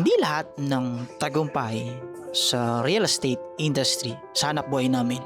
Hindi lahat ng tagumpay sa real estate industry sa hanap buhay namin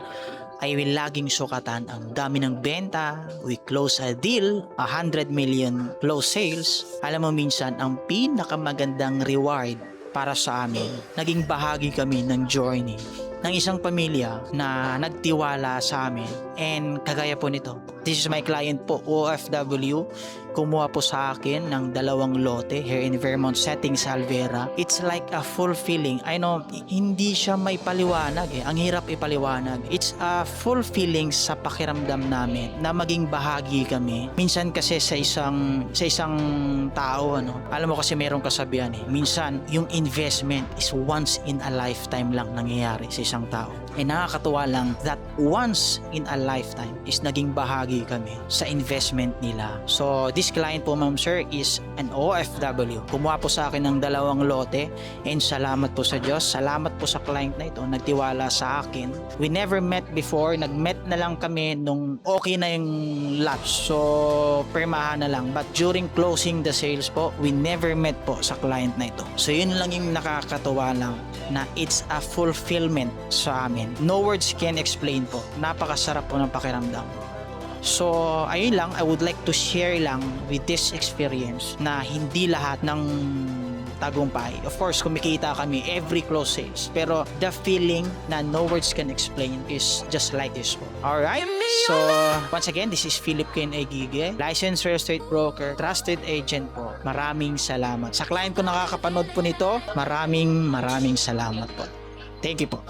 ay will laging sukatan ang dami ng benta, we close a deal, 100 million close sales. Alam mo minsan, ang pinakamagandang reward para sa amin, naging bahagi kami ng journey ng isang pamilya na nagtiwala sa amin. And kagaya po nito, this is my client po, OFW, kumuha po sa akin ng 2 lote here in Vermont setting Salvera. It's like a fulfilling. I know, hindi siya may paliwanag eh. Ang hirap ipaliwanag. It's a fulfilling sa pakiramdam namin na maging bahagi kami. Minsan kasi sa isang tao, alam mo kasi merong kasabihan eh. Minsan, yung investment is once in a lifetime lang nangyayari sa isang tao. Eh nakakatuwa lang that once in a lifetime is naging bahagi kami sa investment nila. So this client po, ma'am sir, is an OFW. Kumuha po sa akin ng 2 lote and salamat po sa Diyos. Salamat po sa client na ito, nagtiwala sa akin. We never met before. Nag-met na lang kami nung okay na yung lot. So permahan na lang. But during closing the sales po, we never met po sa client na ito. So yun lang yung nakakatuwa lang na it's a fulfillment sa amin. No words can explain po. Napakasarap po ng pakiramdam. So, ayun lang, I would like to share lang with this experience na hindi lahat ng tagumpay. Of course, kumikita kami every close sales. Pero the feeling na no words can explain is just like this po. Alright? So, once again, this is Philip Ken Egige, licensed real estate broker, trusted agent po. Maraming salamat. Sa client ko nakakapanood po nito, maraming salamat po. Thank you po.